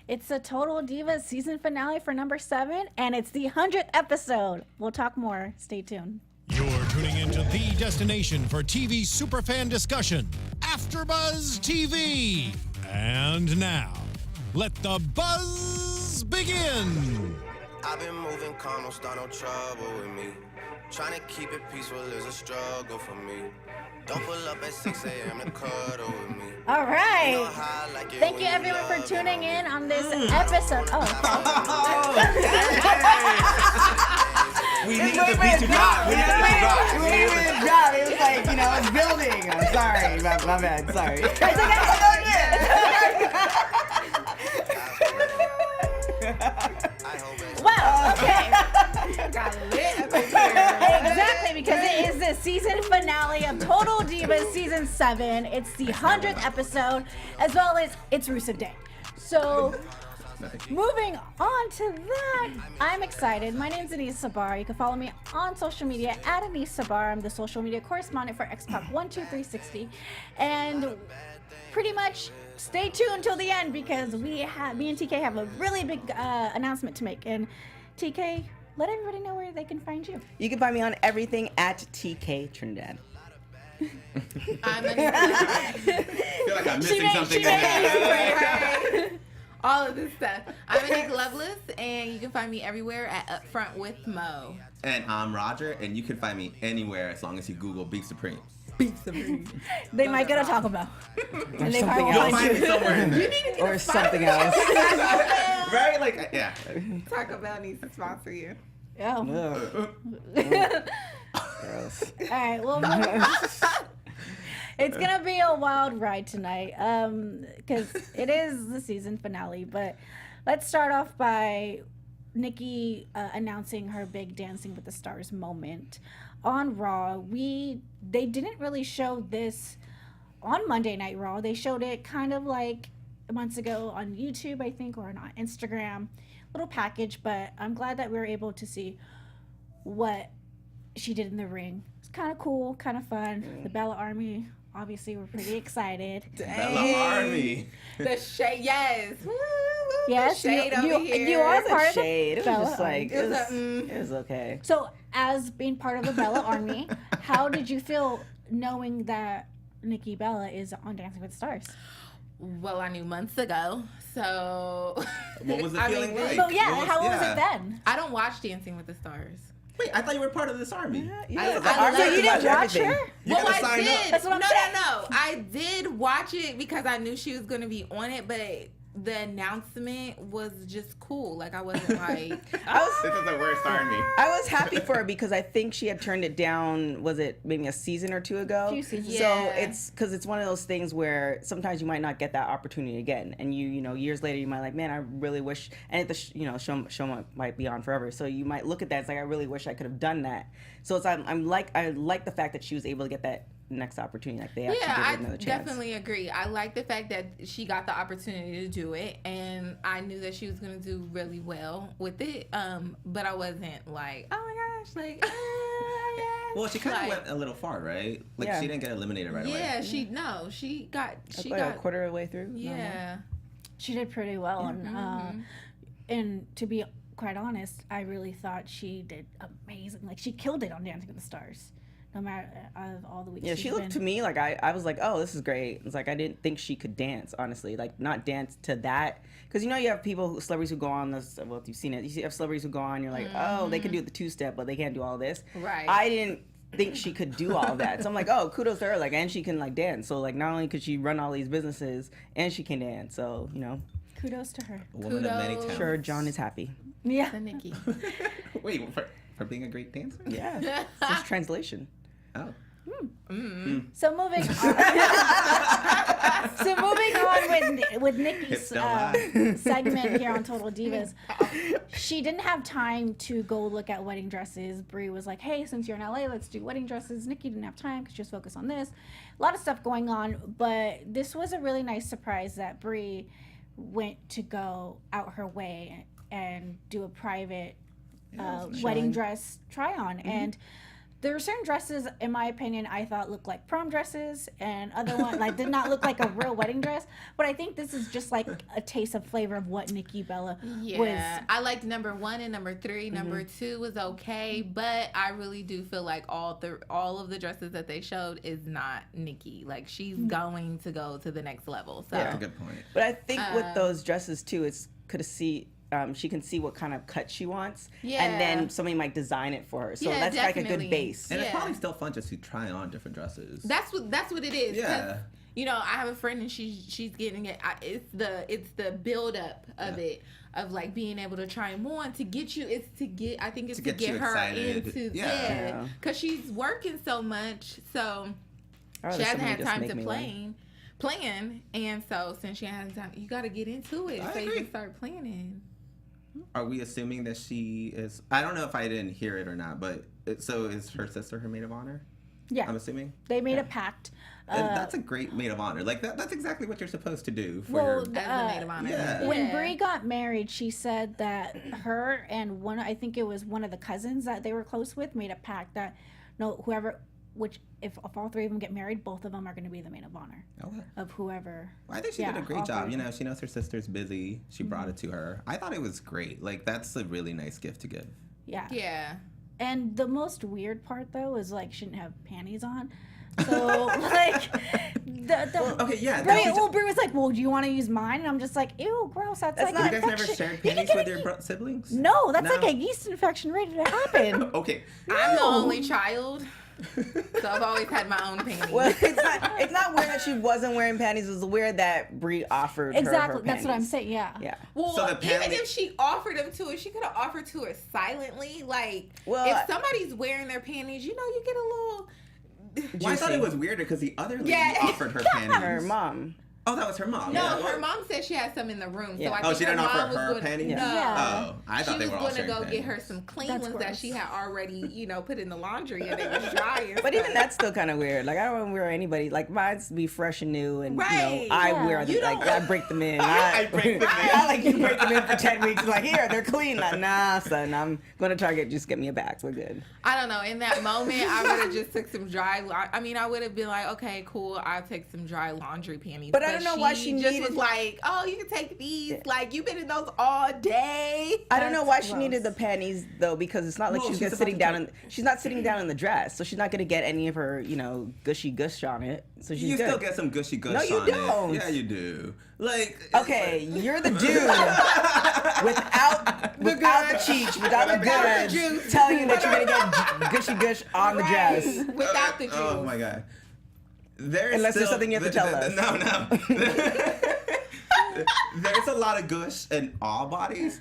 It's a Total Divas season finale for number 7, and it's the 100th episode. We'll talk more. Stay tuned. You're tuning into the destination for TV superfan discussion, AFTERBUZZ TV. And now, let the buzz begin. I've been moving calm, don't start no trouble with me. Trying to keep it peaceful is a struggle for me. Don't pull up at 6 a.m. to cuddle with me. All right. You know how I like it Thank when you, everyone, for love tuning it on in on this episode. Oh, We needed the beat to drop. We needed the drop. We needed the drop. It was like, you know, it's building. I'm sorry. My bad. Sorry. wow. Okay. Exactly, because it is the season finale of Total Divas season 7. It's the 100th episode, as well as it's Rusev Day. So, moving on to that, I'm excited. My name's Anissa Barr. You can follow me on social media at Anissa Barr. I'm the social media correspondent for XPop12360. And pretty much stay tuned until the end, because me and TK have a really big announcement to make. And TK, let everybody know where they can find you. You can find me on everything at TK Trindad. I feel like I'm missing something. All of this stuff. I'm Monique Loveless, and you can find me everywhere at Upfront with Mo. And I'm Roger, and you can find me anywhere as long as you Google Beat Supreme. They might get a Taco Bell. And they probably You'll won't find find me you. somewhere in there. Or something else. Right? Like, yeah. Taco Bell needs to sponsor you. Oh. Ugh. Gross. All right, well, it's gonna be a wild ride tonight, because it is the season finale. But let's start off by Nikki announcing her big Dancing with the Stars moment on Raw. They didn't really show this on Monday Night Raw. They showed it kind of like months ago on YouTube, I think, or on Instagram, little package. But I'm glad that we were able to see what she did in the ring. It's kind of cool, kind of fun. The Bella Army, obviously, we're pretty excited. Bella Army. The shade, yes. Woo, woo, Yes, the shade over here. you are It part was of the shade. It was Bella just like, Army. it was okay. So, as being part of the Bella Army, how did you feel knowing that Nikki Bella is on Dancing with the Stars? Well, I knew months ago, so. What was the feeling like? So, yeah, What how was it then? I don't watch Dancing with the Stars. Wait, I thought you were part of this army. I So you didn't watch her? You Well, gotta I sign did. up. That's what I'm saying. No. I did watch it because I knew she was going to be on it, but the announcement was just cool. Like, I wasn't like, This is the worst army. I was happy for her because I think she had turned it down, was it maybe a season or two ago? A few seasons. So Yeah. it's because it's one of those things where sometimes you might not get that opportunity again. And you know, years later, you might like, man, I really wish, and the show might be on forever. So you might look at that, it's like, I really wish I could have done that. So it's, I like the fact that she was able to get that next opportunity. Like they actually yeah, gave her I another chance. definitely agree. I like the fact that she got the opportunity to do it, and I knew that she was going to do really well with it. But I wasn't like, oh my gosh, like, yes. Well, she kind of went a little far, right? Like, Yeah. she didn't get eliminated right away. Yeah, she got A quarter of the way through. Yeah. She did pretty well. And to be quite honest, I really thought she did amazing. Like, she killed it on Dancing with the Stars. No matter out of all the weeks. Yeah, she looked to me like I was like, oh, this is great. It's like I didn't think she could dance, honestly. Like not dance to that, because you know you have celebrities who go on this. Well, if you've seen it, you have celebrities who go on. You're like, oh, they can do the 2-step, but they can't do all this. Right. I didn't think she could do all that, so I'm like, oh, kudos to her. Like, and she can like dance. So like, not only could she run all these businesses, and she can dance. So you know, kudos to her. A woman of many Kudos. talents. sure, John is happy. Yeah. The Nikki. Wait, for being a great dancer? Yeah, it's just translation. Oh. So moving on. with Nikki's segment here on Total Divas. She didn't have time to go look at wedding dresses. Brie was like, hey, since you're in LA, let's do wedding dresses. Nikki didn't have time because she was focused on this. A lot of stuff going on, but this was a really nice surprise that Brie went to go out her way and do a private wedding dress try on. And there were certain dresses, in my opinion, I thought looked like prom dresses, and other one like did not look like a real wedding dress. But I think this is just like a taste of flavor of what Nikki Bella was. I liked number 1 and number 3. Number 2 was okay, but I really do feel like all of the dresses that they showed is not Nikki. Like she's going to go to the next level. So That's a good point. But I think with those dresses too, it's she can see what kind of cut she wants, and then somebody might design it for her. So that's like a good base. And it's probably still fun just to try on different dresses. That's what it is. Yeah. You know, I have a friend and she's getting it. It's the build up of it, of like being able to try them on to get you. It's to get. I think it's to get her excited. into Yeah. because she's working so much, so Or she hasn't somebody had just time make to me plan, and so since she hasn't time, you got to get into it so you agree. can start planning. Are we assuming that she is? I don't know if I didn't hear it or not, but so is her sister her maid of honor? Yeah, I'm assuming. they made a pact. And that's a great maid of honor. Like that's exactly what you're supposed to do for Well, your. As the maid of honor. Yeah. When Brie got married, she said that her and I think it was one of the cousins that they were close with, made a pact that if all 3 of them get married, both of them are going to be the maid of honor of whoever. Well, I think she did a great job. You know, she knows her sister's busy. She brought it to her. I thought it was great. Like that's a really nice gift to give. Yeah. Yeah. And the most weird part though is like she didn't have panties on. So like Okay, yeah. Brie was like, "Well, do you want to use mine?" And I'm just like, "Ew, gross." That's like You an guys never infection. shared You can panties get with a your siblings? No, that's No? like a yeast infection ready to happen. Okay. I'm the only child, so I've always had my own panties. Well, it's not weird that she wasn't wearing panties. It was weird that Brie offered Exactly. her That's what I'm panties. saying. Yeah. Yeah. Well, So the even panty- if she offered them to her, she could have offered to her silently. Like, Well, if somebody's wearing their panties, you know, you get a little. Well, I thought it was weirder because the other lady offered her panties. Her mom. Oh, that was her mom. No, Yeah. her mom said she had some in the room. Yeah. So I Oh, think she didn't her offer mom was her going, panties? No. Yeah. Oh, I thought they were all She was sharing going to go get panties. her some clean That's ones gross. that she had already, put in the laundry and they was dry. And But stuff. even that's still kind of weird. Like I don't wear anybody. Like mine's be fresh and new, and Right. I Yeah. wear them. You Like don't- I break them in. I break them in. I like you break them in for 10 weeks. Like here, they're clean. Like, nah, son. I'm going to Target. Just get me a bag. We're good. I don't know. In that moment, I would have just took some dry. I would have been like, okay, cool. I'll take some dry laundry panties. But I don't know why she just needed- was like, oh, you can take these. Like you've been in those all day. I don't know why she gross. needed the panties though, because it's not like Well, she's she's just sitting about down to in. She's not sitting down in the dress, so she's not going to get any of her, gushy gush on it. So she's You good. still get some gushy gush No, you on don't. it. Yeah, you do. Like Okay, you're the dude without the cheech, without the Without the goods, juice. telling you that you're gonna get gushy gush on the dress. Without the juice. Oh my god. There's Unless there's still- something you have to tell us. No. There's a lot of gush in all bodies.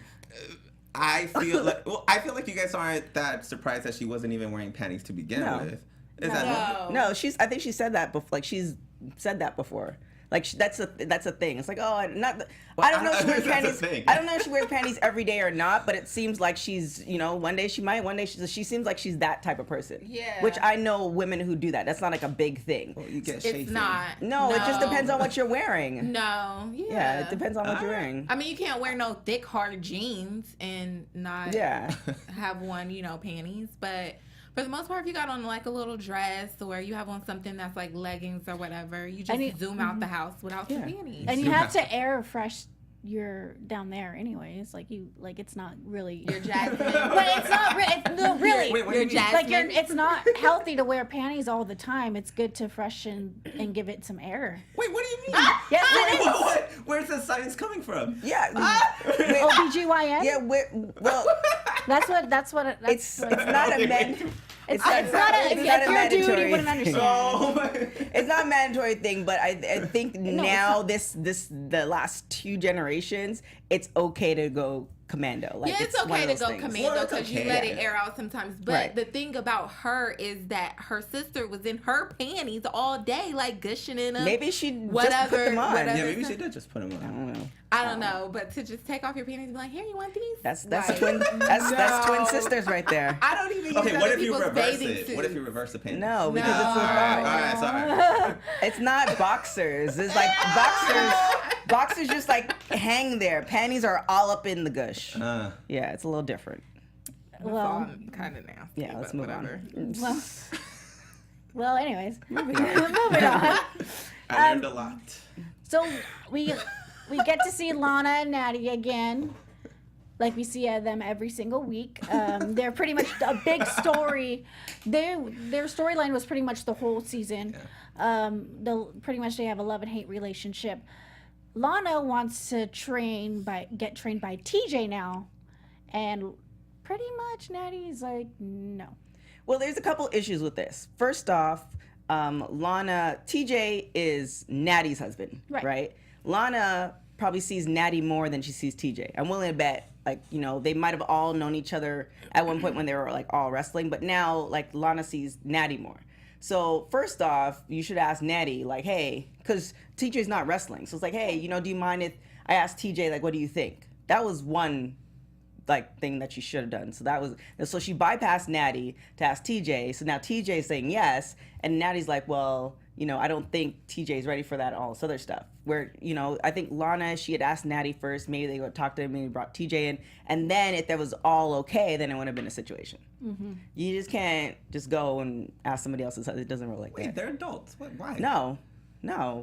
I feel like you guys aren't that surprised that she wasn't even wearing panties to begin No. with. Is that No. No, I think she said that before. Like she's said that before. Like that's a thing. It's like, oh, I don't know if she wears That's a panties. thing. I don't know if she wears panties every day or not, but it seems like she's, one day she might, one day she seems like she's that type of person. Yeah. Which I know women who do that. That's not like a big thing. Well, you get It's chafing. not. No, it just depends on what you're wearing. No. Yeah. Yeah, it depends on what you're wearing. I mean, you can't wear no thick, hard jeans and not Yeah. have one, panties. But for the most part, if you got on like a little dress or you have on something that's like leggings or whatever, you just zoom out the house without some panties. And you have to air fresh your down there anyways. Like it's not really Your Jasmine. But it's not really. Wait, what do you mean? Like it's not healthy to wear panties all the time. It's good to freshen and give it some air. Wait, what do you mean? Yes, it is. What? Where's the science coming from? Yeah. OBGYN? Yeah. Well, That's what it's not a men. It's not a if you're a dude, you wouldn't understand. Oh, It's not a mandatory thing, but I think now the last 2 generations, it's okay to go commando. Like, Yeah, it's one okay of to those go things. commando Well, it's because you okay. let it air out sometimes. But Right. the thing about her is that her sister was in her panties all day, like gushing in them. Maybe she just whatever, put them on. whatever. yeah, maybe she did just put them I on. don't know. I don't know, but to just take off your panties and be like, "Here, you want these?" That's Like, twin. That's twin no. sisters right there. I don't even. Okay, use what other if you people's reverse bathing it? suits. What if you reverse the panties? No, because No. it's Alright, sorry. it's not boxers. It's like boxers just like hang there. Panties are all up in the gush. Yeah, it's a little different. Well, kind of nasty. Yeah, let's but move whatever. on. well, anyways, moving on. I learned a lot. So we get to see Lana and Addie again. Like we see them every single week. They're pretty much a big story. Their storyline was pretty much the whole season. Pretty much they have a love and hate relationship. Lana wants to get trained by TJ now, and pretty much Natty's like no. Well, there's a couple issues with this. First off, TJ is Natty's husband, right? Lana probably sees Natty more than she sees TJ. I'm willing to bet, like, you know, they might have all known each other at one point when they were like all wrestling, but now like Lana sees Natty more. So first off, you should ask Natty, like, hey, because TJ's not wrestling. So it's like, hey, you know, do you mind if I ask TJ, like, what do you think? That was one like thing that she should have done. So she bypassed Natty to ask TJ. So now TJ is saying yes, and Natty's like, well, you know, I don't think TJ's ready for that, all this other stuff. Where, you know, I think Lana, she had asked Natty first, maybe they go talk to him, maybe brought TJ in, and then if that was all okay, then it wouldn't have been a situation. Mm-hmm. You just can't just go and ask somebody else's. It doesn't work like that. Wait, they're adults. Why? No.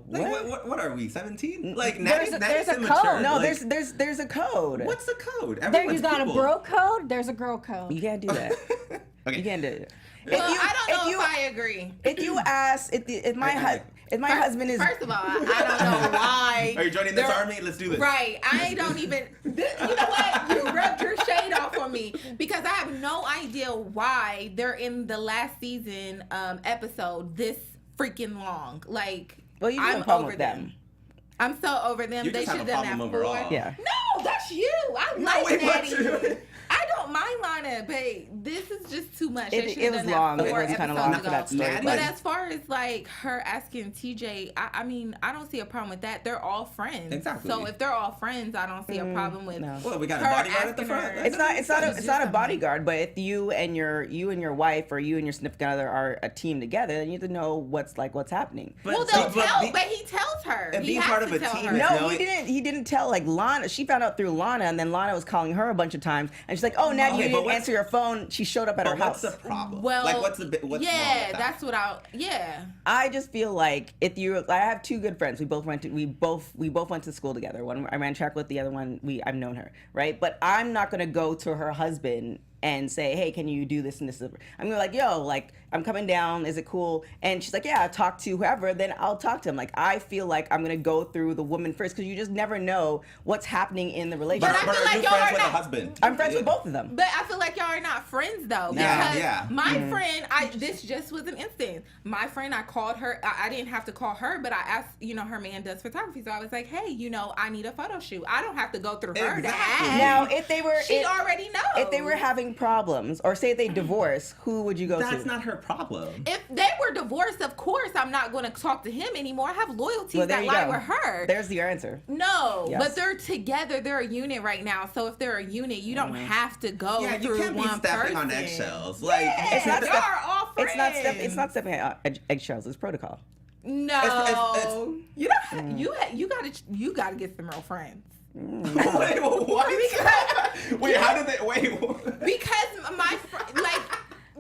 Like, what are we, 17? Like, there's a immature. code. No, like, there's a code. What's the code? There you got people. a bro code. There's a girl code. You can't do that. Okay. You can't do it. Well, I don't know if I agree. If you ask, if my husband is, First of all, I don't know why. Are you joining this army? Let's do this. Right. I don't even. You know what? You rubbed your shade off on me because I have no idea why they're in the last season episode this freaking long. Like, well, you have I'm a problem over with them. I'm so over them. You They just should have have a done that problem overall. before. Yeah. No, that's you. I like wait, what? Natty. I don't mind Lana, but this is just too much. It was long. It was kind of long for that story. Natty- But as far as like her asking TJ, I mean, I don't see a problem with that. They're all friends. Exactly. So if they're all friends, I don't see a problem with. no. Well, we got a her bodyguard at the asking front. her- It's not a bodyguard, but if you and your wife or you and your significant other are a team together, then you have to know what's happening. Well, they'll tell, but he tells her. And He being has part to of a tell team her. is No, knowing- he didn't tell, like, Lana. She found out through Lana, and then Lana was calling her a bunch of times, and she's like, oh, Natty, you Okay, but didn't what's- answer your phone. She showed up at her But what's house. the problem? Well, like, what's wrong with that? that's what I just feel like I have two good friends. We both went to school together. One I ran track with, the other one I've known her, right? But I'm not gonna go to her husband and say, hey, can you do this and this? I'm gonna be like, yo, like, I'm coming down. Is it cool? And she's like, yeah, talk to whoever. Then I'll talk to him. Like, I feel like I'm gonna go through the woman first because you just never know what's happening in the relationship. But I feel are like you y'all friends are with a not- husband? I'm friends with both of them. But I feel like y'all are not friends though. Yeah, Because yeah. my friend, this just was an instance. My friend, I called her. I didn't have to call her, but I asked, you know, her man does photography. So I was like, hey, you know, I need a photo shoot. I don't have to go through her to Exactly. ask. Now, if they were, She already knows. if they were having problems, or say they divorce, who would you go to? That's not her problem. If they were divorced, of course, I'm not going to talk to him anymore. I have loyalties Well, there that you lie go. with her. There's your answer. No, Yes. but they're together. They're a unit right now. So if they're a unit, you don't have to go Yeah, you through can't be one stepping person. on eggshells. Like, It's not y'all are all friends. It's not stepping on eggshells. It's protocol. No, It's- you don't. You gotta get some real friends. wait, what? Wait, how did they? Wait. Because my like,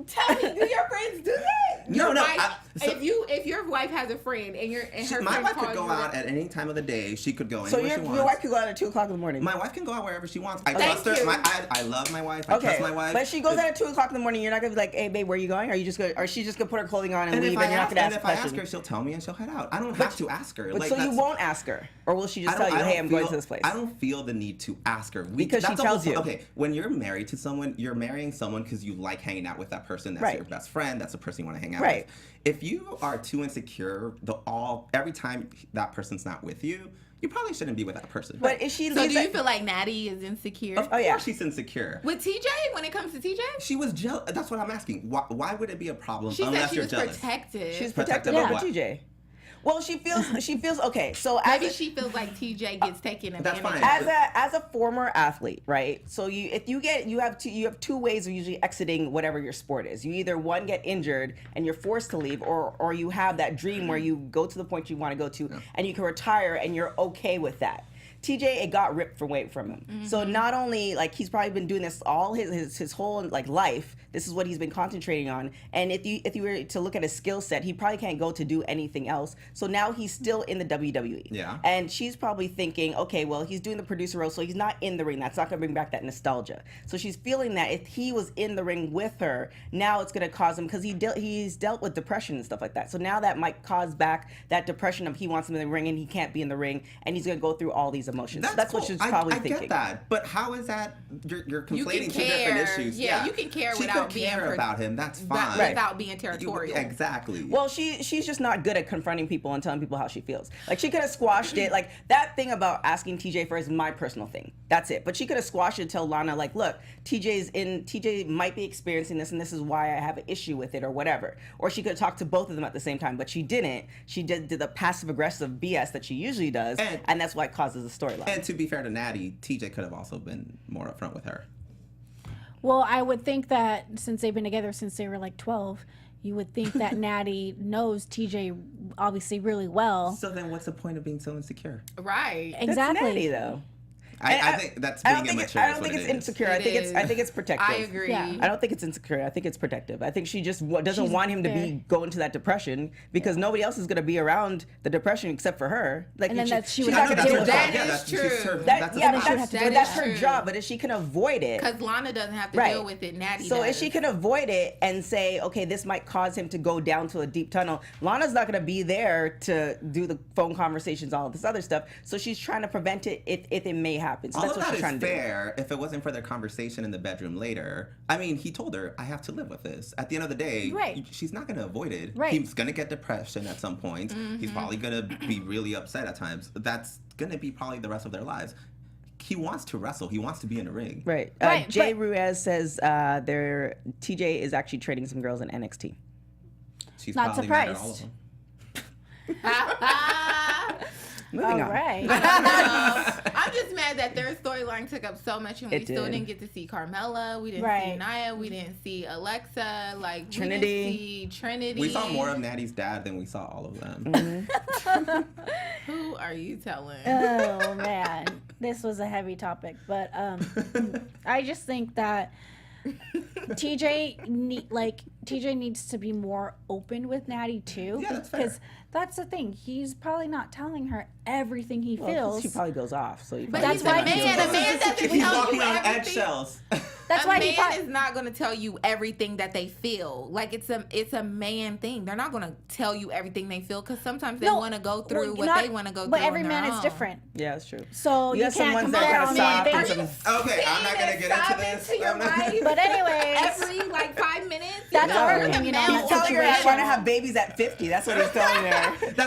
tell me, do your friends do that? No, Your no, wife- so- if your wife has a friend and her My friend wife could calls go you- out at any time of the day. She could go So anywhere she your wants. wife could go out at 2:00 in the morning. My wife can go out wherever she wants. I Thank trust her. you. I love my wife. I Okay, trust my wife. but she goes out at 2:00 in the morning. You're not gonna be like, "Hey, babe, where are you going?" Are you just gonna? Or she's just gonna put her clothing on and And leave, if and you're not gonna ask if I ask questions. her, she'll tell me and she'll head out. I don't have to ask her. But Like, so you that's- won't ask her, or will she just I tell don't- you, I "Hey, don't I'm going feel- to this place"? I don't feel the need to ask her. Because she that's the whole tells you. Okay, when you're married to someone, you're marrying someone because you like hanging out with that person. That's Right. your best friend. That's the person you want to hang out Right. with. If you are too insecure, every time that person's not with you, you probably shouldn't be with that person. But if she So leaves, do you feel like Natty is insecure? of Oh, yeah. course she's insecure. With TJ, when it comes to TJ? She was jealous. That's what I'm asking. Why would it be a problem She unless said she you're was jealous? protected. she's protective protective of over what? TJ. Well, she feels okay. So Maybe she feels like TJ gets taken That's advantage fine. of. as a former athlete, right? So you have two ways of usually exiting whatever your sport is. You either one get injured and you're forced to leave, or you have that dream where you go to the point you want to go to and you can retire and you're okay with that. TJ, it got ripped away from him. So not only like he's probably been doing this all his whole like life. This is what he's been concentrating on. And if you were to look at his skill set, he probably can't go to do anything else. So now he's still in the WWE. Yeah. And she's probably thinking, okay, well, he's doing the producer role, so he's not in the ring. That's not going to bring back that nostalgia. So she's feeling that if he was in the ring with her, now it's going to cause him, because he's dealt with depression and stuff like that. So now that might cause back that depression of he wants him in the ring and he can't be in the ring, and he's going to go through all these emotions. That's cool. what she's probably I thinking. get that, but how is that? You're conflating two care. different issues. Yeah, you can care she without could being care about him. That's fine. without being territorial. Exactly. Well, she's just not good at confronting people and telling people how she feels. Like, she could have squashed it. Like, that thing about asking TJ for is my personal thing. That's it. But she could have squashed it and tell Lana, like, look, TJ might be experiencing this, and this is why I have an issue with it, or whatever. Or she could have talked to both of them at the same time, but she didn't. She did the passive-aggressive BS that she usually does, and that's why it causes the storyline. And to be fair to Natty, TJ could have also been more upfront with her. Well, I would think that since they've been together since they were like 12, you would think that Natty knows TJ obviously really well. So then what's the point of being so insecure? Right. That's Exactly. Natty, though. I think that's being immature. I don't think it's insecure. I think it's protective. I agree. Yeah. I don't think it's insecure. I think it's protective. I think she just doesn't want him to be going to that depression, because nobody else is going to be around the depression except for her. Like, And then that she would she's not have to gonna deal deal with with that. that. Is true. That's her true. job. But if she can avoid it, Because Lana doesn't have to Right. deal with it. Natty so does. if she can avoid it and say, okay, this might cause him to go down to a deep tunnel, Lana's not going to be there to do the phone conversations, all of this other stuff. So she's trying to prevent it if it may happen. So All that's of what that she's is trying to do. fair if it wasn't for their conversation in the bedroom later. I mean, he told her, I have to live with this. At the end of the day, Right. she's not going to avoid it. Right. He's going to get depression at some point. He's probably going to be really upset at times. That's going to be probably the rest of their lives. He wants to wrestle. He wants to be in the ring. Right. Right, Jay but- Ruiz says TJ is actually training some girls in NXT. She's Not probably mad at surprised. all of them. Moving All on. right. I'm just mad that their storyline took up so much, and we It still did. didn't get to see Carmella. We didn't see Right. Nia. We didn't see Alexa. Like, Trinity. We didn't see Trinity. We saw more of Natty's dad than we saw all of them. Mm-hmm. Who are you telling? Oh man, this was a heavy topic, but I just think that TJ needs to be more open with Natty too. Yeah, that's fair. Because that's the thing. He's probably not telling her everything he Well, 'cause feels. she probably goes off. So But That's he's why a man. A man doesn't He's tell walking you on everything. eggshells. That's a why man he probably, is not going to tell you everything that they feel. Like, it's a man thing. They're not going to tell you everything they feel, because sometimes they No, want to go through well, what they want to go through. But every on man their is own. different. Yeah, that's true. So you got some can't ones that compare are on soft men. and They're- some. Okay, I'm not going to get into this. To your wife But anyways, every like 5 minutes. That's you know, our with a opinion male on He's that telling her he's situation. trying to have babies at 50. That's what he's telling her.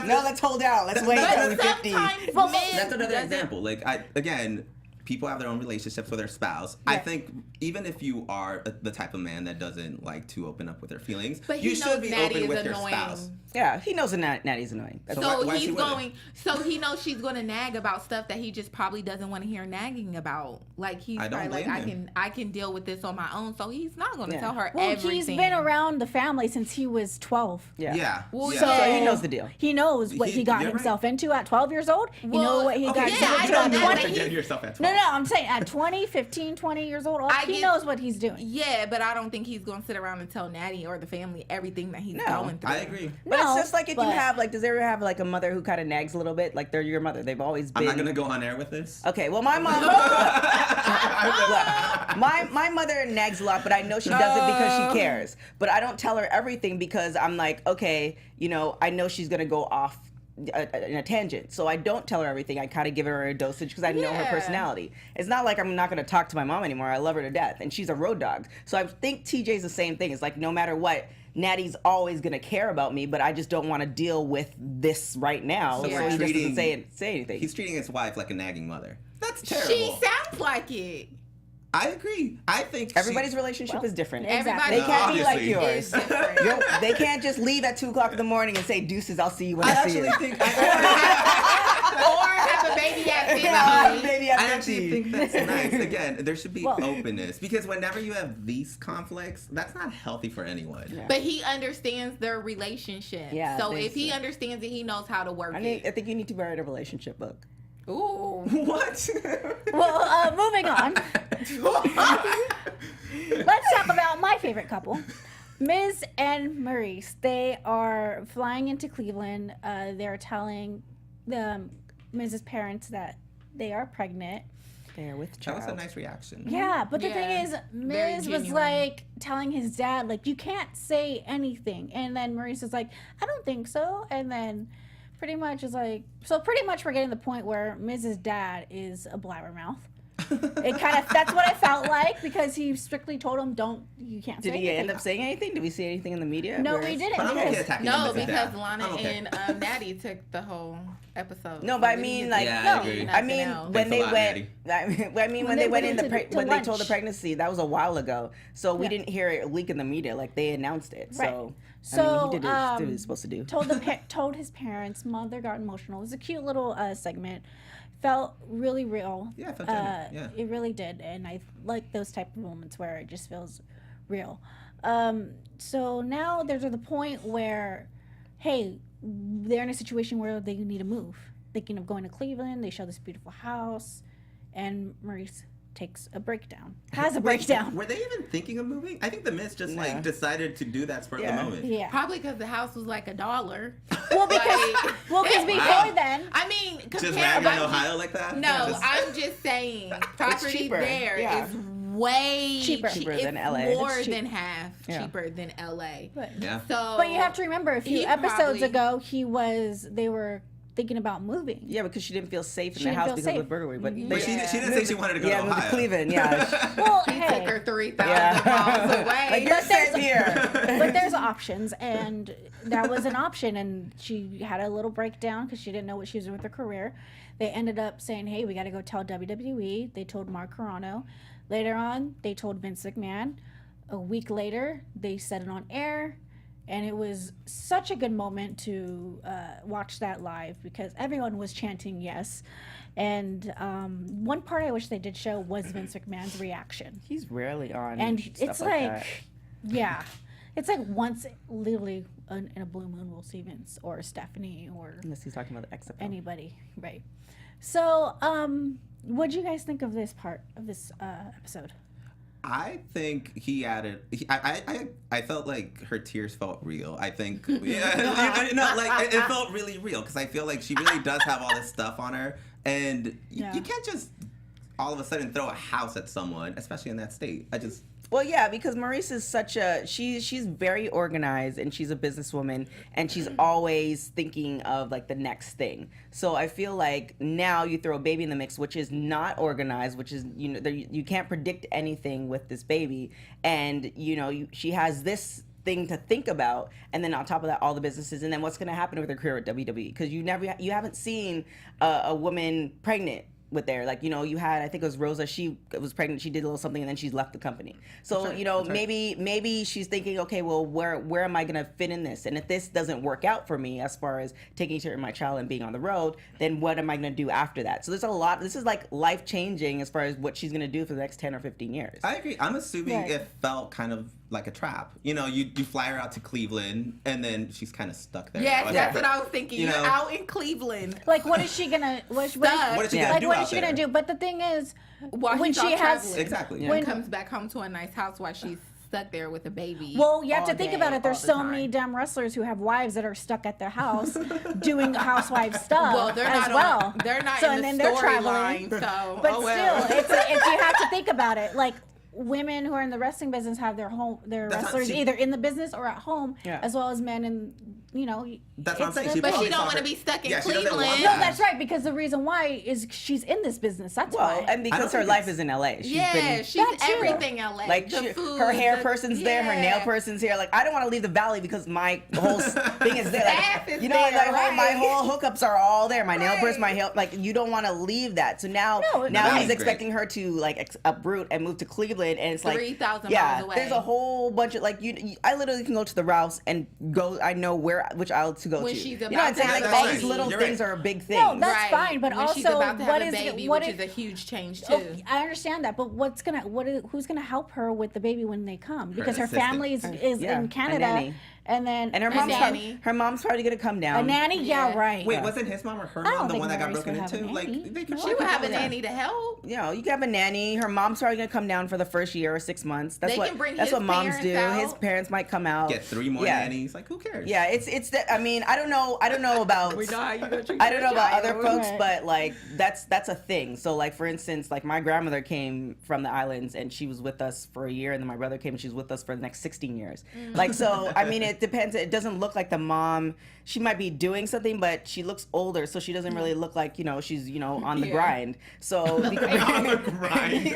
No, let's hold out. Let's wait until But we're 50. sometimes Well, men That's another doesn't- example. Like, again, people have their own relationships with their spouse. I Right. think even if you are the type of man that doesn't like to open up with their feelings, But you he should knows be Natty open is with your annoying. spouse. Yeah, he knows that Natty's annoying. That's So So why is he he's with her? going. So he knows she's going to nag about stuff that he just probably doesn't want to hear nagging about. Like, he's I don't probably like, blame him. I can deal with this on my own. So he's not going to Yeah. tell her well, everything. he's been around the family since he was 12. Yeah. Yeah. Well, yeah. So So he knows the deal. He knows what he got You're himself into at 12 years old. You know Well, what he Okay, got yeah, himself I into know at that, 20. but Forget yourself at No, 12. no, I'm saying at 20, 15, 20 years old, he get- knows what he's doing. Yeah, but I don't think he's going to sit around and tell Natty or the family everything that he's No, going through. I agree. But No, it's just like if you but- have, like, does there ever have, like, a mother who kind of nags a little bit? Like, they're your mother. They've always been. I'm not going to go on air with this. Okay, well, my mom. Look, my mother nags a lot, but I know she does it because she cares. But I don't tell her everything because I'm like, okay, you know, I know she's gonna go off in a tangent, so I don't tell her everything. I kind of give her a dosage because I know her Yeah. personality. It's not like I'm not gonna talk to my mom anymore. I love her to death, and she's a road dog. So I think TJ's the same thing. It's like no matter what, Natty's always gonna care about me, but I just don't want to deal with this right now. So So, we're he just treating- doesn't say anything. He's treating his wife like a nagging mother. That's She terrible. sounds like it. I agree. I think Everybody's relationship is different. Exactly. They can't be like Obviously. yours. It's different. They can't just leave at 2:00 in the morning and say deuces. I'll see you when I I, see you. actually think. Or have a baby at 50. Yeah, baby, I actually think that's nice. Again, there should be Well- openness because whenever you have these conflicts, that's not healthy for anyone. Yeah. But he understands their relationship. Yeah, So they if he say. understands it, he knows how to work I it. think you need to write a relationship book. Ooh. What? Well, moving on. Let's talk about my favorite couple. Miz and Maurice. They are flying into Cleveland. They're telling Miz's parents that they are pregnant. They're with That child. was a nice reaction. Yeah, but the thing Yeah, is, very Miz was genuine. like telling his dad, like, you can't say anything. And then Maurice is like, I don't think so. And then pretty much is like, so pretty much we're getting to the point where Miz's dad is a blabbermouth. It kind of, that's what I felt like, because he strictly told him, you can't say Did he anything. end up saying anything? Did we see anything in the media? No, where- we didn't. But I'm okay Because, attacking No, him. because Lana I'm okay. and Addie took the whole episode. No, but I We mean, didn't like, get Yeah, I to agree. see I mean, nothing else. when Thanks they a lot, went, Maddie. when they went into when they told lunch. the pregnancy, that was a while ago. So we Yeah. didn't hear it leak in the media. Like, they announced it. Right. So, So, I mean, he did what he was supposed to do. told his parents. Mother got emotional. It was a cute little segment. Felt really real. Yeah, it felt genuine, yeah. It really did, and I like those type of moments where it just feels real. So now they're to the point where, hey, they're in a situation where they need to move. Thinking of going to Cleveland. They show this beautiful house, and Maurice takes a breakdown. Has a breakdown. Were they even thinking of moving? I think the Miz just like decided to do that spur of the Yeah. moment. Yeah. Probably because the house was like $1. Well, because Like, before then. I mean, Just compare- random in Ohio like that? No, Just- I'm just saying, property cheaper, there is yeah. way Cheaper. Cheaper than it's LA. More It's cheap. than half Yeah. cheaper than LA. Yeah. So, But you have to remember, a few he episodes probably- ago, they were thinking about moving. Yeah, because she didn't feel safe in She the didn't house feel because of the safe. burglary. But, But she didn't say she wanted to go yeah, to moved to Ohio. Cleveland. Yeah. Well, he hey, took her 3,000 miles away. Like, you're safe here. but there's options, and that was an option, and she had a little breakdown because she didn't know what she was doing with her career. They ended up saying, hey, we got to go tell WWE. They told Mark Carrano. Later on, they told Vince McMahon. A week later, they said it on air. And it was such a good moment to watch that live because everyone was chanting yes. And one part I wish they did show was Vince McMahon's reaction. He's rarely on. And stuff it's like, like, that. yeah. It's like once, literally, in a blue moon, we'll see Vince or Stephanie or Unless he's talking about the XFL. anybody. Right. So, what do you guys think of this part of this episode? I think he added. I felt like her tears felt real. I think, like it felt really real because I feel like she really does have all this stuff on her, and you can't just all of a sudden throw a house at someone, especially in that state. Well, yeah, because Maurice is she's very organized and she's a businesswoman and she's always thinking of like the next thing. So I feel like now you throw a baby in the mix, which is not organized, which is, you can't predict anything with this baby. And, she has this thing to think about, and then on top of that, all the businesses, and then what's going to happen with her career at WWE, because you haven't seen a woman pregnant with there, like, you had, I think it was Rosa, she was pregnant, she did a little something, and then she's left the company. So, That's right. maybe she's thinking, okay, well, where am I gonna fit in this? And if this doesn't work out for me as far as taking care of my child and being on the road, then what am I gonna do after that? So there's a lot, this is like life changing as far as what she's gonna do for the next 10 or 15 years. I agree. I'm assuming Right. it felt kind of like a trap. You fly her out to Cleveland, and then she's kind of stuck there. Yes, Like, that's what I was thinking. You You're know? out in Cleveland. Like, what is she gonna? What is she What is she gonna do What out is she gonna there? do? But the thing is, While when he's she off has, traveling. Exactly. Yeah. When when comes back home to a nice house while she's stuck there with a baby. well, you have to all think day, about it. There's all the so time. many damn wrestlers who have wives that are stuck at their house doing housewife stuff Well, they're as not well. they're not So, in and the then they're storyline. traveling. So, But oh well. still, it's you have to think about it. Like, women who are in the wrestling business have their That's not- wrestlers she- either in the business or at home, Yeah. as well as men. And That's what I'm it's saying. the- She But she probably don't saw want to her- be stuck in Yeah, she doesn't want Cleveland. no, that. that's right, because the reason why is she's in this business. That's Well, why. and I because don't her think life it's- is in LA. She's Yeah, been, she's That too. everything LA. like The food, her hair the- person's there, her nail person's here. Like, I don't want to leave the valley because my whole thing is there. Staff Like, is you know, there, my right. whole hookups are all there. My nail Right. person, my hair. Like, you don't want to leave that. So now No, he's that's great. expecting her to like uproot and move to Cleveland Cleveland, and it's like 3,000 yeah, miles away. there's a whole bunch of like I literally can go to the Ralphs and go. I know which aisle to go When to. she's You know about what I'm saying? to Like have all a these baby. little You're things right. are big things. No, that's fine, but when she's also, about to have what a is baby, what which is- is a huge change too. Oh, I understand that, but who's gonna help her with the baby when they come? Because her assistant. family is Yeah, in a Canada, nanny. and then And her A mom's nanny. probably gonna come down. a nanny. Yeah, Yeah. right. Wait, wasn't his mom or her I don't mom the think one that got Maurice broken would have into? a nanny. Like, they could No. She would have a Yeah. nanny to help. You know, you can have a nanny. Her mom's probably gonna come down for the first year or 6 months. That's They what can bring that's his what moms do. parents His out. parents might come out. get 3 more Yeah. nannies. Like, who cares? Yeah, it's that. I mean, I don't know about. We know how you gonna treat I don't know your about other child. folks, Right. but like that's a thing. So like for instance, like my grandmother came from the islands and she was with us for a year, and then my brother came and she was with us for the next 16 years. Like so, I mean, it depends. It doesn't look like the mom. She might be doing something, but she looks older, so she doesn't really look like she's on the Yeah. grind. So you could On the grind.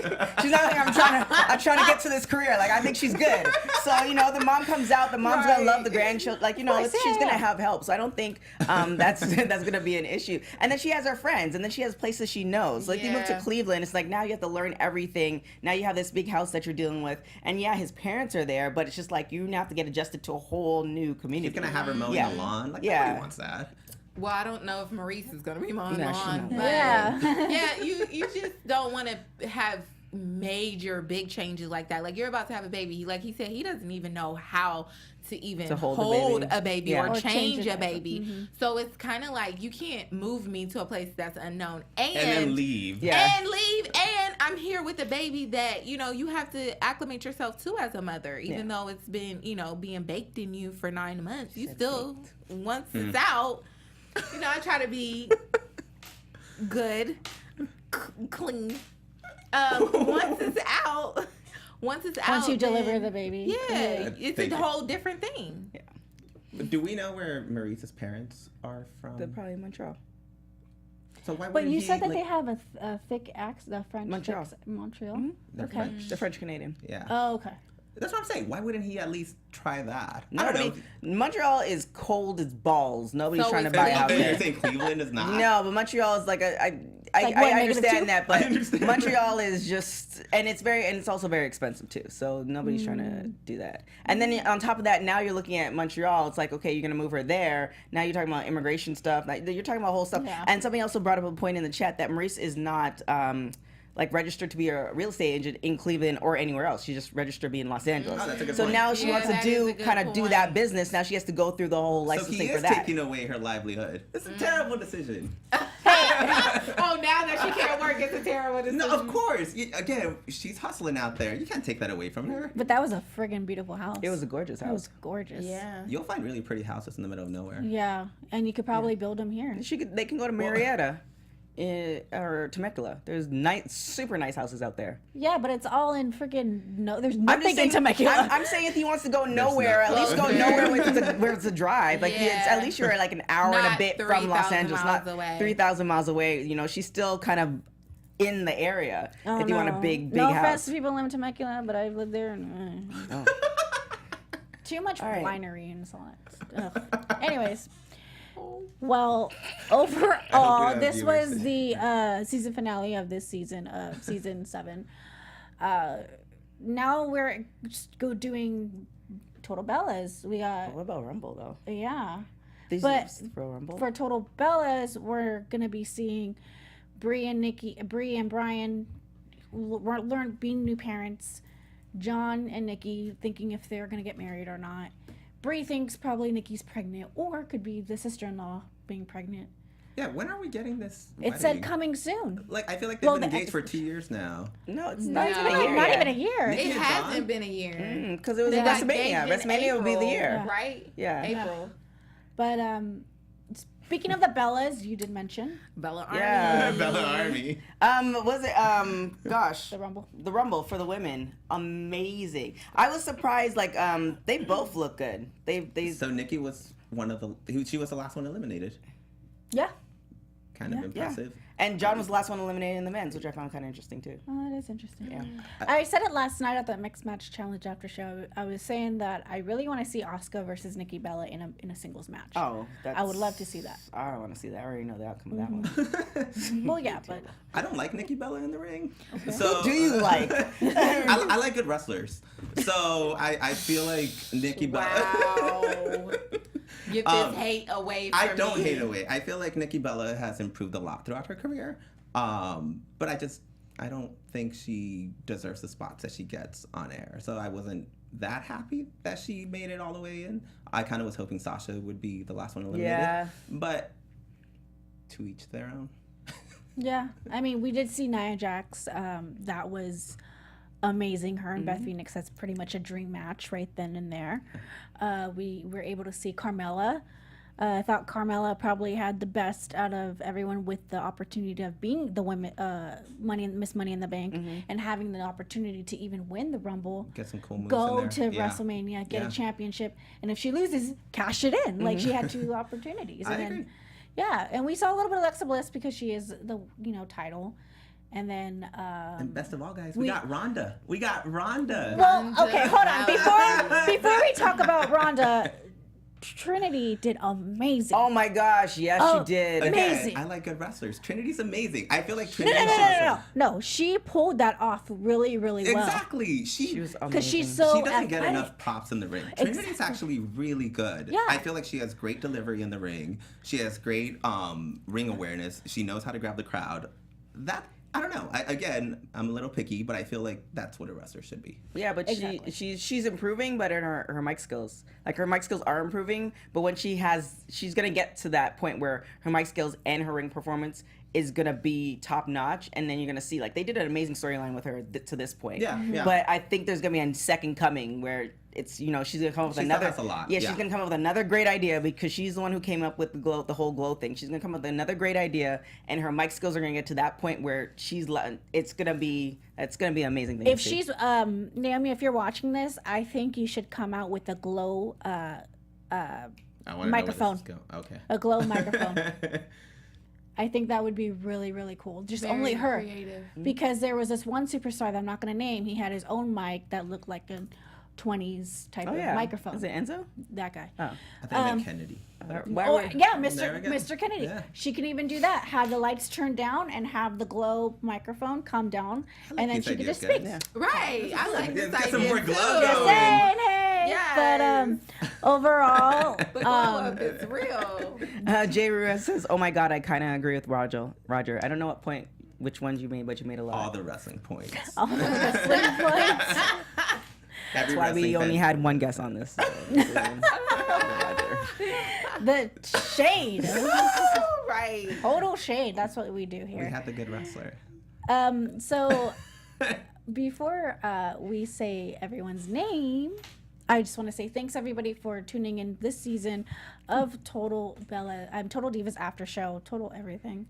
she's not like I'm trying to get to this career. Like I think she's good. So the mom comes out. The mom's gonna love the grandchildren. Like course, she's yeah. gonna have help. So I don't think that's gonna be an issue. And then she has her friends, and then she has places she knows. Like you move to Yeah. Cleveland, it's like now you have to learn everything. Now you have this big house that you're dealing with, and yeah, his parents are there, but it's just like you now have to get adjusted to a whole new community. He's gonna have her mowing Yeah. the lawn. Like, Yeah. nobody wants that. Well, I don't know if Maurice is gonna be mowing No, the she's lawn, not. but Yeah. yeah, you just don't want to have major big changes like that. Like you're about to have a baby. Like he said, he doesn't even know how to even To hold hold the a baby. baby Yeah. or Or change change it. a baby. So it's kind of like you can't move me to a place that's unknown And then leave. Yeah. and leave, and I'm here with a baby that you have to acclimate yourself to as a mother, even though it's been being baked in you for 9 months. You still once it's out, I try to be good, clean. Once it's out, Once you then- deliver the baby. yeah, it's Thank a you. whole different thing. Do we know where Maurice's parents are from? They're probably in Montreal. So why But wouldn't you he, said that like- they have a thick accent, the French Montreal. Montreal. They're Okay. French. They're French Canadian. Yeah. Oh, okay. That's what I'm saying. Why wouldn't he at least try that? I don't Nobody. know. Montreal is cold as balls. Nobody's So trying to is buy Cleveland. out You're there. saying Cleveland is not? No, but Montreal is like I Like what, -2? understand that, but I understand. Montreal is just, and it's also very expensive too. So nobody's trying to do that. And then on top of that, now you're looking at Montreal. It's like, okay, you're gonna move her there. Now you're talking about immigration stuff. Like, you're talking about whole stuff. Yeah. And somebody also brought up a point in the chat that Maurice is not like registered to be a real estate agent in Cleveland or anywhere else. She's just registered to be in Los Angeles. Oh, that's a good so point. now she Yeah, wants to that is do a good kind of do point. that business. Now she has to go through the whole So licensing he for is that. taking away her livelihood. It's a terrible decision. Oh, now that she can't work, it's a terrible decision. No, of course. Again, she's hustling out there. You can't take that away from her. But that was a friggin' beautiful house. It was a gorgeous It house. was gorgeous. Yeah. You'll find really pretty houses in the middle of nowhere. Yeah, and you could probably build them here. They can go to Marietta or Temecula. There's super nice houses out there. Yeah, but it's all in freaking no. There's I'm nothing just saying, in Temecula. I'm saying if he wants to go nowhere, not- at least go nowhere where it's a drive. Like Yeah. at least you're like an hour and a Not bit from Los 3,000 Angeles, miles not away. 3,000 miles away. She's still kind of in the area. Oh, if you want a no. big no offense house. to people in Temecula, but I've lived there. And, Too much All right. winery and so on. Ugh. Anyways, well, I overall, hope we have this was viewers. the season finale of this season, season 7. Now we're just doing Total Bellas. We got What about Rumble though? yeah. These But is for Rumble. For Total Bellas, we're gonna be seeing Bree and Brian learn being new parents. John and Nikki thinking if they're gonna get married or not. Bree thinks probably Nikki's pregnant, or could be the sister-in-law being pregnant. Yeah, when are we getting this? It said wedding? coming soon. Like, I feel like they've Well, been the engaged for ex- 2 years now. No, it's No. not even a No, year. Not yet. even a year. Nikki It and hasn't John? been a year. Because it was They got WrestleMania. engaged in WrestleMania will be the April, year. right? Yeah. April. But speaking of the Bellas, you did mention Bella Army. Yeah. Bella Army. Was it gosh, the Rumble. the Rumble for the women, amazing. I was surprised. Like they both look good. They So Nikki was one of the. She was the last one eliminated. Yeah. kind of impressive. And John was the last one eliminated in the men's, which I found kind of interesting too. Oh, that is interesting. Yeah. I said it last night at the Mixed Match Challenge after show. I was saying that I really want to see Asuka versus Nikki Bella in a singles match. Oh, I would love to see that. I don't want to see that. I already know the outcome of that one. Well, yeah, but I don't like Nikki Bella in the ring. Okay. So Who do you like? I like good wrestlers. So I feel like Nikki Bella. Wow. Get this hate away from me. I don't hate away. I feel like Nikki Bella has improved a lot throughout her career. But I don't think she deserves the spots that she gets on air. So I wasn't that happy that she made it all the way in. I kind of was hoping Sasha would be the last one eliminated. Yeah. But to each their own. yeah, I mean, we did see Nia Jax. That was amazing. Her and Beth Phoenix. That's pretty much a dream match right then and there. We were able to see Carmella. I thought Carmella probably had the best out of everyone with the opportunity of being the women, Miss Money in the Bank, and having the opportunity to even win the Rumble. Get some cool moves Go in to there. WrestleMania, get a championship, and if she loses, cash it in. Like she had 2 opportunities. I And agree. then, yeah, and we saw a little bit of Alexa Bliss because she is the title, and then. And best of all, guys, we got Ronda. We got Ronda. Well, okay, hold on. Before we talk about Ronda, Trinity did amazing. Oh my gosh, yes, Oh, she did. Again, amazing. I like good wrestlers. Trinity's amazing. I feel like No, Trinity. no. She pulled that off really, really well. Exactly. She was Because she's amazing. so She doesn't get athletic. enough props in the ring. Trinity's actually really good. Yeah. I feel like she has great delivery in the ring. She has great ring awareness. She knows how to grab the crowd. I don't know. I'm a little picky, but I feel like that's what a wrestler should be. Yeah, but Exactly. she's improving, but in her mic skills, like her mic skills are improving. But when she's gonna get to that point where her mic skills and her ring performance is gonna be top notch, and then you're gonna see like they did an amazing storyline with her to this point. Yeah, yeah. But I think there's gonna be a second coming where it's she's gonna come up with She still another. has a lot, Yeah, yeah. she's gonna come up with another great idea because she's the one who came up with the whole glow thing. She's gonna come up with another great idea, and her mic skills are gonna get to that point where it's gonna be an amazing thing. If to see. she's Naomi, if you're watching this, I think you should come out with a glow I wanna Microphone. Know where this is going. Okay. a glow microphone. I think that would be really, really cool. Just Very only her. creative. Because there was this one superstar that I'm not going to name. He had his own mic that looked like a 20s type Oh of yeah, microphone. Is it Enzo? That guy. Oh, I think I meant Kennedy. why Oh, would- yeah, There we go. Mr. Kennedy. Yeah. She can even do that. Have the lights turned down and have the glow microphone come down, and then these she could ideas, just speak. guys. Right. I like this Get some idea more glow too. Just going. saying, hey. Yes. But overall, The glow up is real. Jay Ruiz says, "Oh my God, I kind of agree with Roger. I don't know which ones you made, but you made a lot. All the wrestling points. all the wrestling points. Every That's why we wrestling only fan. had one guest on this. So. Roger. The shade. Right. Total shade. That's what we do We here. had the good wrestler. So before we say everyone's name, I just want to say thanks everybody for tuning in this season of Total Divas After Show, Total Everything.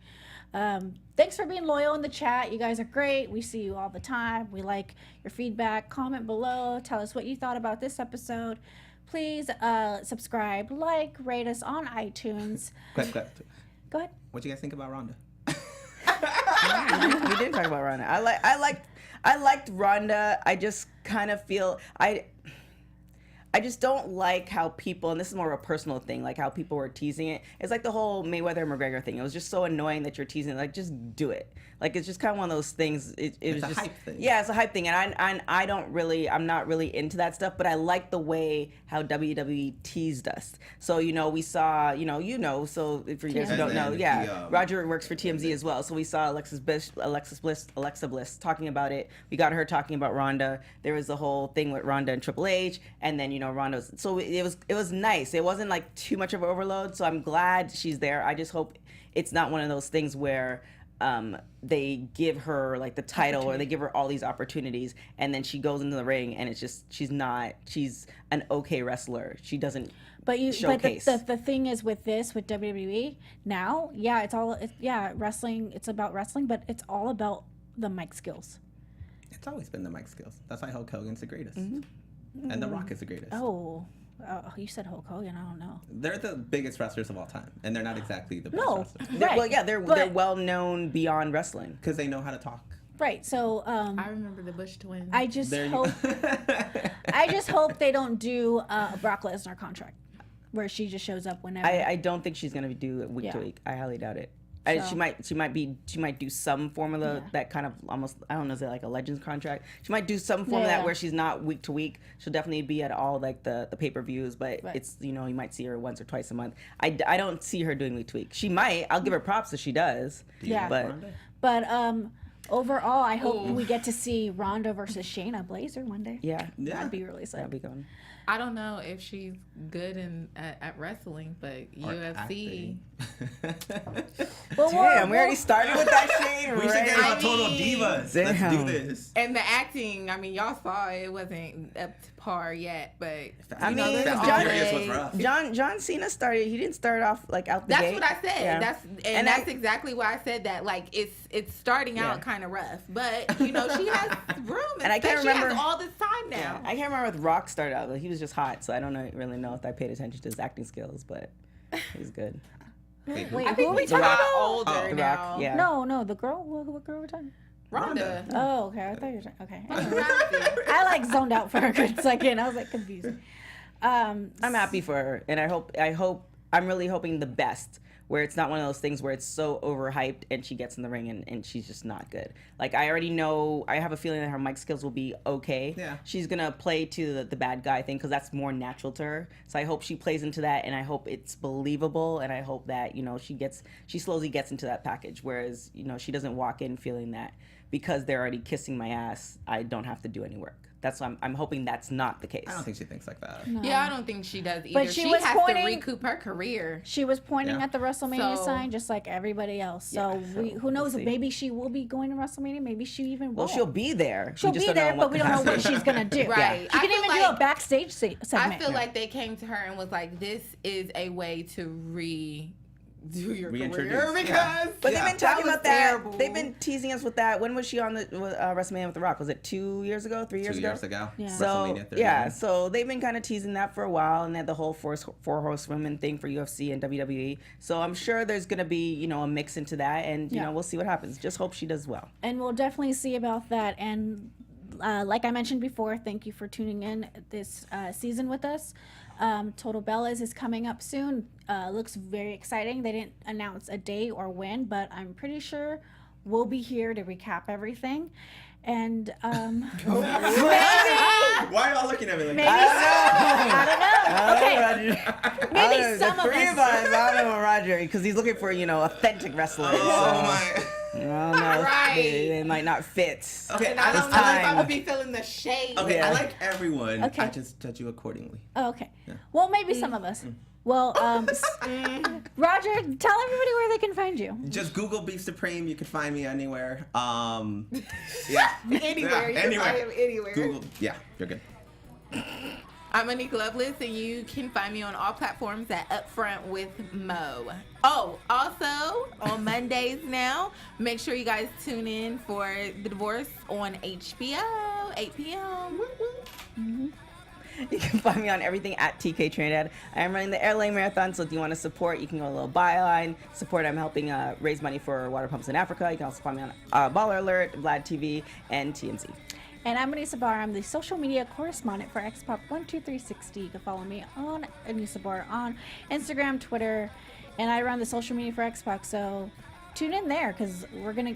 Thanks for being loyal in the chat. You guys are great. We see you all the time. We like your feedback. Comment below. Tell us what you thought about this episode. Please subscribe, rate us on iTunes. Quick. Go ahead. What you guys think about Ronda? We didn't talk about Ronda. I liked Ronda. I just kind of feel I just don't like how people, and this is more of a personal thing, like how people were teasing it. It's like the whole Mayweather and McGregor thing. It was just so annoying that you're teasing it. Like, just do it. Like, it's just kind of one of those things. It's a just hype thing. Yeah, it's a hype thing, and I'm not really into that stuff. But I like the way how WWE teased us. So we saw, So for you guys who don't know, Roger works for TMZ as well. So we saw Alexa Bliss talking about it. We got her talking about Ronda. There was the whole thing with Ronda and Triple H, and then Ronda's. So it was nice. It wasn't like too much of an overload. So I'm glad she's there. I just hope it's not one of those things where they give her like the title or they give her all these opportunities and then she goes into the ring and it's just she's an okay wrestler. She doesn't showcase. But the thing is with WWE now, wrestling. It's about wrestling, but it's all about the mic skills. It's always been the mic skills. That's why Hulk Hogan's the greatest. And The Rock is the greatest. Oh, Oh, you said Hulk Hogan. I don't know. They're the biggest wrestlers of all time, and they're not exactly the best No, wrestlers right. Well, yeah, they're But- well known beyond wrestling. because they know how to talk. Right. So I remember the Bush twins. I just There you hope go. I just hope they don't do a Brock Lesnar contract where she just shows up whenever. I don't think she's gonna do it week to Yeah. week. I highly doubt it. So- She might do some form of that kind of almost, I don't know, is it like a Legends contract? She might do some form of Yeah. that where she's not week to week. She'll definitely be at all like the pay-per-views, but Right. it's, you might see her once or twice a month. I don't see her doing week to week. She might. I'll give her props if she does. Yeah. But overall, I hope we get to see Ronda versus Shayna Blazer one day. yeah, That'd be really that'd sad. be going. I don't know if she's good at wrestling, but UFC. But Damn, we already started with that shade. We should get I on Total mean- Divas. Let's Damn. do this. And the acting, I mean, y'all saw it wasn't up to par yet, but I mean, Fast and John- Furious was rough. John Cena started. He didn't start off like out the that's gate. what I said. Yeah. That's exactly why I said that. Like it's starting out kind of rough, but she has room, And I can't she has remember- all this time now. I can't remember if Rock started out, but he was just hot, so I don't really know if I paid attention to his acting skills, but he's good. Wait, I who think are we he's talking a lot about? older The now. Rock, yeah. No, the girl. What girl are we talking? Ronda. Oh, okay. I thought you were talking. Okay. I like zoned out for a good second. I was like confused. I'm happy for her, and I'm really hoping the best, where it's not one of those things where it's so overhyped and she gets in the ring and she's just not good. Like, I already know, I have a feeling that her mic skills will be okay. Yeah. She's gonna play to the bad guy thing because that's more natural to her. So I hope she plays into that, and I hope it's believable, and I hope that she slowly gets into that package. Whereas she doesn't walk in feeling that because they're already kissing my ass, I don't have to do any work. That's why I'm hoping that's not the case. I don't think she thinks like that. Yeah, I don't think she does either. But she she was has pointing- to recoup her career. She was pointing Yeah. at the WrestleMania So- sign just like everybody else. So, who knows? see. Maybe she will be going to WrestleMania. Maybe she even Well, won't. she'll be there. She'll We just be don't know there, in but we don't know what capacity. she's gonna do. Right. She I can feel even do like- a backstage segment. I feel like they came to her and was like, "This is a way to do your Reintroduce. career because Yeah. But Yeah. they've been talking was about that. terrible. They've been teasing us with that. When was she on the WrestleMania with The Rock? Was it 2 years ago? 3 years 2 ago? years ago. Yeah. So WrestleMania 39. yeah, so they've been kind of teasing that for a while, and then the whole four horsewomen thing for UFC and WWE. So I'm sure there's gonna be a mix into that, and Yeah. we'll see what happens. Just hope she does well. And we'll definitely see about that. And like I mentioned before, thank you for tuning in this season with us. Total Bellas is coming up soon. Looks very exciting. They didn't announce a date or when, but I'm pretty sure we'll be here to recap everything. And maybe Why are y'all looking at me like maybe that? I don't know. Okay, maybe some of the three us. of us. I don't know Roger because he's looking for authentic wrestlers. Oh my. I don't know. Right. They might not fit. Okay, and I don't know if time. I would be feeling the shade. Okay, Yeah. I like everyone. Okay. I just judge you accordingly. Oh, okay. Well, maybe some of us. Well, Roger, tell everybody where they can find you. Just Google Beef Supreme. You can find me anywhere. Yeah. Anywhere. Yeah, You can find him anywhere. Google. Yeah, you're good. I'm Monique Loveless, and you can find me on all platforms at Upfront with Mo. Oh, also on Mondays now, make sure you guys tune in for The Divorce on HBO, 8 p.m. You can find me on everything at TK Trindad. I am running the Airline Marathon, so if you want to support, you can go to a little byline. Support, I'm helping raise money for water pumps in Africa. You can also find me on Baller Alert, Vlad TV, and TNC. And I'm Anissa Barr. I'm the social media correspondent for Xpop 12360. You can follow me on Anissa Barr on Instagram, Twitter, and I run the social media for Xbox. So tune in there because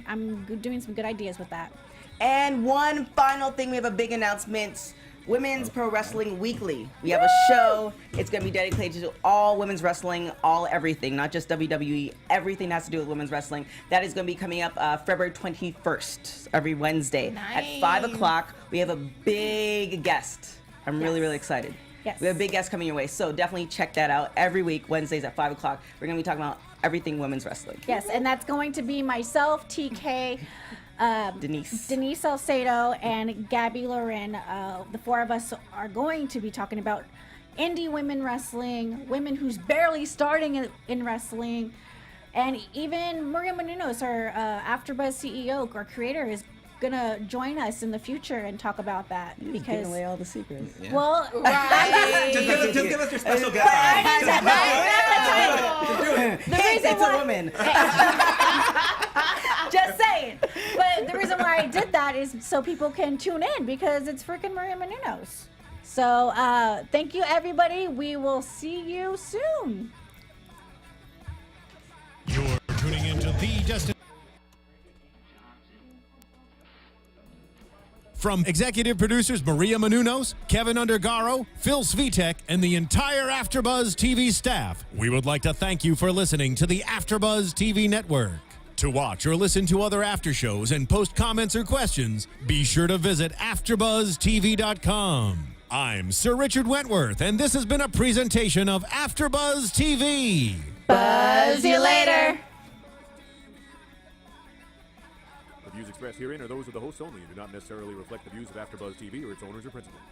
I'm doing some good ideas with that. And one final thing, we have a big announcement. Women's Pro Wrestling Weekly. We have a show. It's going to be dedicated to all women's wrestling, all everything, not just WWE. Everything that has to do with women's wrestling. That is going to be coming up February 21st, every Wednesday at 5 o'clock. We have a big guest. I'm really, really excited. Yes. We have a big guest coming your way. So definitely check that out every week, Wednesdays at 5 o'clock. We're going to be talking about everything women's wrestling. Yes, and that's going to be myself, TK, Denise Salcedo, and Gabby Loren. The four of us are going to be talking about indie women wrestling, women who's barely starting in wrestling, and even Maria Menounos, our AfterBuzz CEO, our creator, is gonna join us in the future and talk about that Giving because away all the secrets. Yeah. well, Just give us your special guest. the reason It's a why, woman. just saying. But the reason why I did that is so people can tune in because it's freaking Maria Menounos. So thank you, everybody. We will see you soon. You're tuning into the destination. From executive producers Maria Menounos, Kevin Undergaro, Phil Svitek, and the entire AfterBuzz TV staff, we would like to thank you for listening to the AfterBuzz TV network. To watch or listen to other after shows and post comments or questions, be sure to visit AfterBuzzTV.com. I'm Sir Richard Wentworth, and this has been a presentation of AfterBuzz TV. Buzz you later. The views expressed herein are those of the hosts only and do not necessarily reflect the views of AfterBuzz TV or its owners or principals.